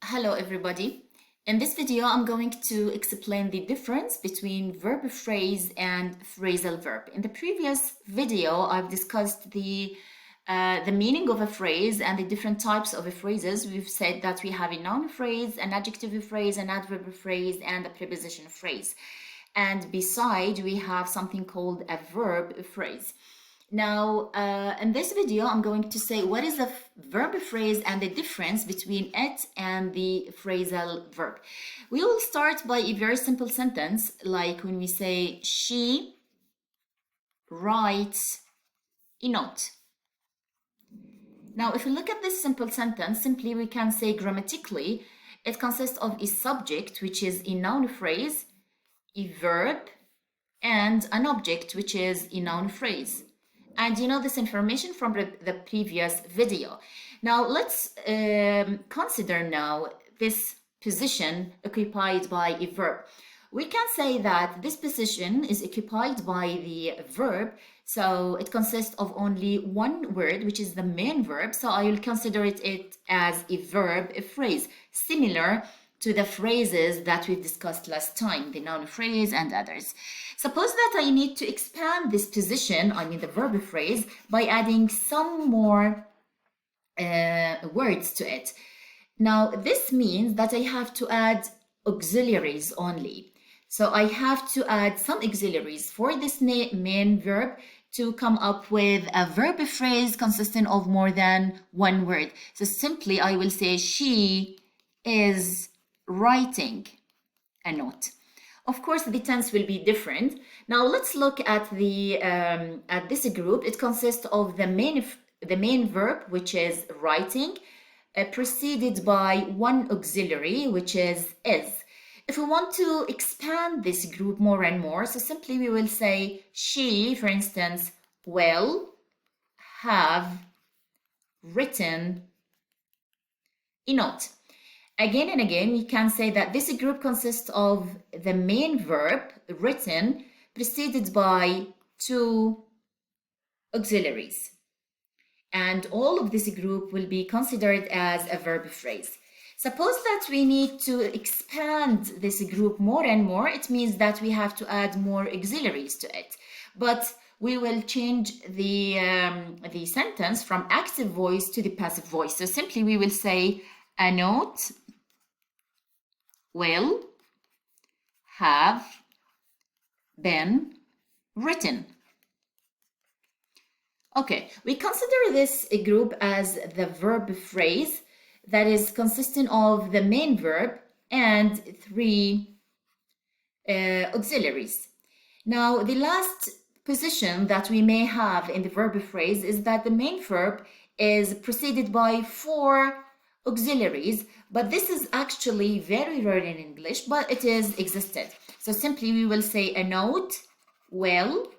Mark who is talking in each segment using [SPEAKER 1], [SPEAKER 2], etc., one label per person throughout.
[SPEAKER 1] Hello everybody. In this video, I'm going to explain the difference between verb phrase and phrasal verb. In the previous video, I've discussed the meaning of a phrase and the different types of phrases. We've said that we have a noun phrase, an adjective phrase, an adverb phrase, and a preposition phrase. And beside, we have something called a verb phrase. Now, in this video, I'm going to say what is the verb phrase and the difference between it and the phrasal verb. We will start by a very simple sentence, like when we say, she writes a note. Now, if we look at this simple sentence, simply we can say grammatically, it consists of a subject, which is a noun phrase, a verb, and an object, which is a noun phrase. And you know this information from the previous video. Now let's consider now this position occupied by a verb. We can say that this position is occupied by the verb, so it consists of only one word, which is the main verb. So I will consider it as a verb, a phrase, similar to the phrases that we've discussed last time, the noun phrase and others. Suppose that I need to expand this position, I mean the verb phrase, by adding some more words to it. Now, this means that I have to add auxiliaries only. So I have to add some auxiliaries for this main verb to come up with a verb phrase consisting of more than one word. So simply I will say, she is writing a note. Of course, the tense will be different. Now let's look at the at this group. It consists of the main verb, which is writing, preceded by one auxiliary, which is. If we want to expand this group more and more, so simply we will say she, for instance, will have written a note. Again and again, we can say that this group consists of the main verb, written, preceded by two auxiliaries. And all of this group will be considered as a verb phrase. Suppose that we need to expand this group more and more, it means that we have to add more auxiliaries to it. But we will change the sentence from active voice to the passive voice. So simply we will say, a note will have been written. Okay, we consider this a group as the verb phrase that is consisting of the main verb and three auxiliaries. Now, the last position that we may have in the verb phrase is that the main verb is preceded by four auxiliaries, but this is actually very rare in English, but it is existed. So simply we will say a note will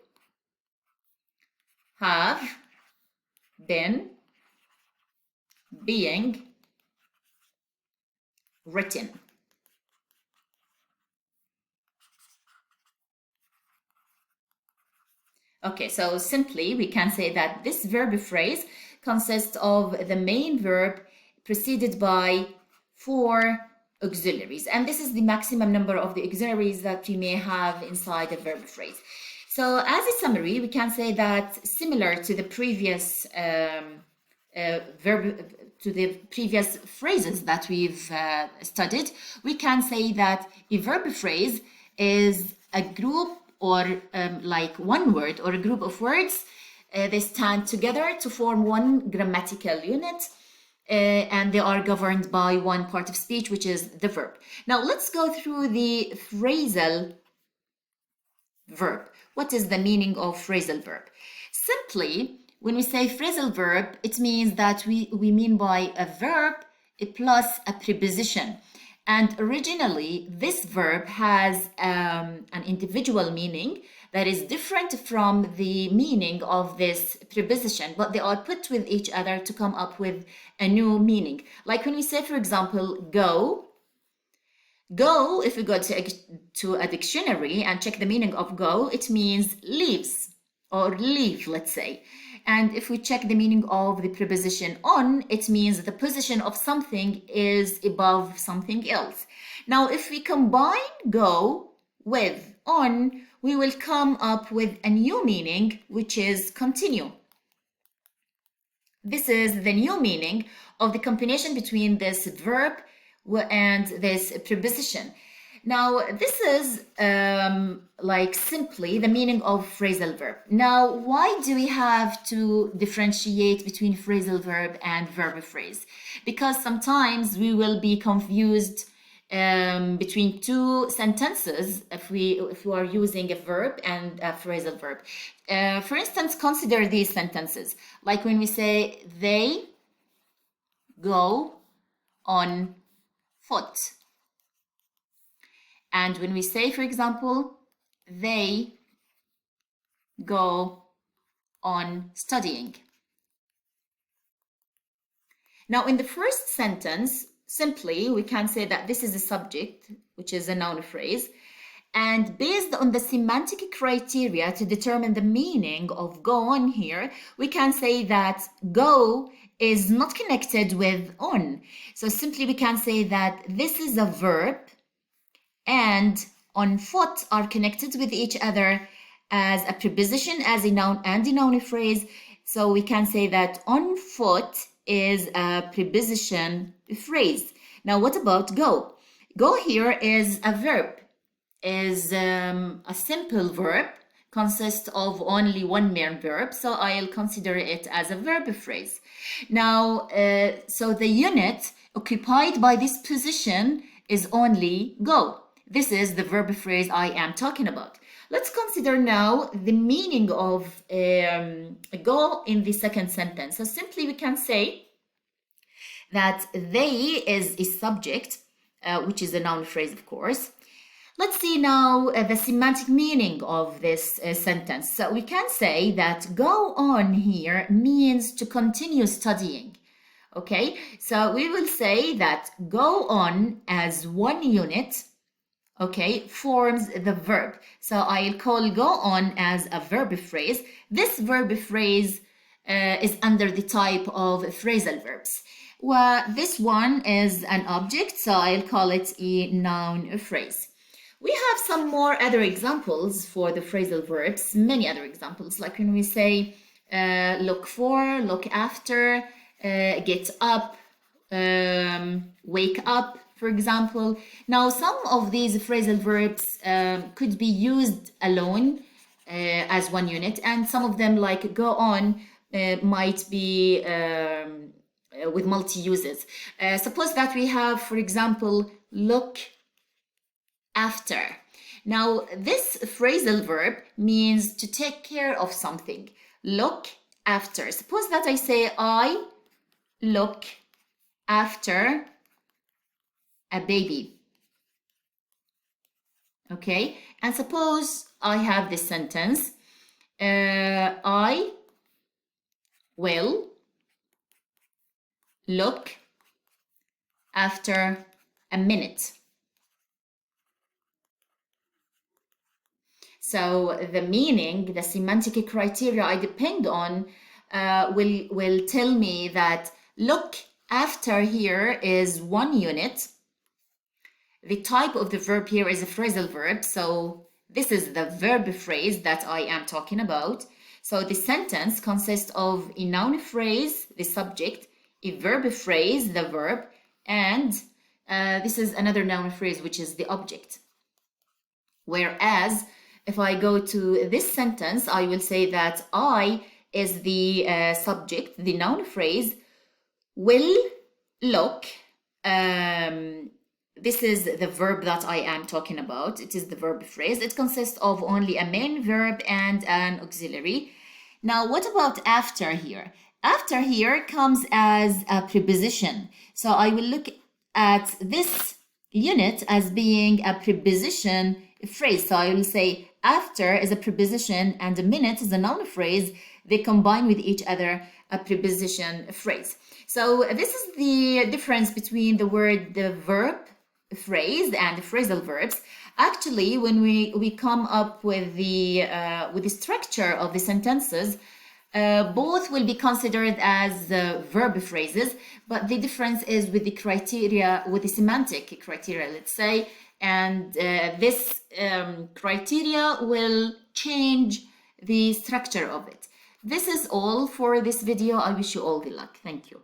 [SPEAKER 1] have been being written. Okay, so simply we can say that this verb phrase consists of the main verb preceded by four auxiliaries. And this is the maximum number of the auxiliaries that we may have inside a verb phrase. So as a summary, we can say that similar to the previous phrases that we've studied, we can say that a verb phrase is a group or like one word or a group of words. They stand together to form one grammatical unit. And they are governed by one part of speech, which is the verb. Now let's go through the phrasal verb. What is the meaning of phrasal verb? Simply, when we say phrasal verb, it means that we mean by a verb plus a preposition. And originally, this verb has an individual meaning that is different from the meaning of this preposition, but they are put with each other to come up with a new meaning. Like when we say, for example, go, if we go to a dictionary and check the meaning of go, it means leaves or leave, let's say. And if we check the meaning of the preposition on, it means the position of something is above something else. Now, if we combine go with on, we will come up with a new meaning, which is continue. This is the new meaning of the combination between this verb and this preposition. Now, this is like simply the meaning of phrasal verb. Now, why do we have to differentiate between phrasal verb and verb phrase? Because sometimes we will be confused between two sentences if we are using a verb and a phrasal verb. For instance, consider these sentences. Like when we say, they go on foot. And when we say, for example, they go on studying. Now, in the first sentence, simply, we can say that this is a subject, which is a noun phrase. And based on the semantic criteria to determine the meaning of go on here, we can say that go is not connected with on. So simply we can say that this is a verb and on foot are connected with each other as a preposition, as a noun and a noun phrase. So we can say that on foot is a preposition phrase. Now, what about go? Go here is a verb, is a simple verb, consists of only one main verb, so I'll consider it as a verb phrase. Now, so the unit occupied by this position is only go. This is the verb phrase I am talking about. Let's consider now the meaning of go in the second sentence. So simply we can say that they is a subject, which is a noun phrase, of course. Let's see now the semantic meaning of this sentence. So we can say that go on here means to continue studying. Okay, so we will say that go on as one unit, okay, forms the verb. So I'll call go on as a verb phrase. This verb phrase is under the type of phrasal verbs. Well, this one is an object, so I'll call it a noun phrase. We have some more other examples for the phrasal verbs, many other examples, like when we say look for, look after, get up, wake up, for example. Now, some of these phrasal verbs could be used alone as one unit, and some of them, like go on, might be with multi-uses. Suppose that we have, for example, look after. Now, this phrasal verb means to take care of something. Look after. Suppose that I say, I look after a baby. Okay, and suppose I have this sentence, I will look after a minute. So the meaning, the semantic criteria I depend on will tell me that look after here is one unit. The type of the verb here is a phrasal verb, so this is the verb phrase that I am talking about. So the sentence consists of a noun phrase, the subject, a verb phrase, the verb, and this is another noun phrase, which is the object. Whereas, if I go to this sentence, I will say that I is the subject, the noun phrase, will look. This is the verb that I am talking about. It is the verb phrase. It consists of only a main verb and an auxiliary. Now, what about after here? After here comes as a preposition. So I will look at this unit as being a preposition phrase. So I will say after is a preposition and a minute is a noun phrase. They combine with each other, a preposition phrase. So this is the difference between the verb phrase and the phrasal verbs. Actually, when we come up with the structure of the sentences, Both will be considered as verb phrases, but the difference is with the criteria, with the semantic criteria, let's say, and this criteria will change the structure of it. This is all for this video. I wish you all good luck. Thank you.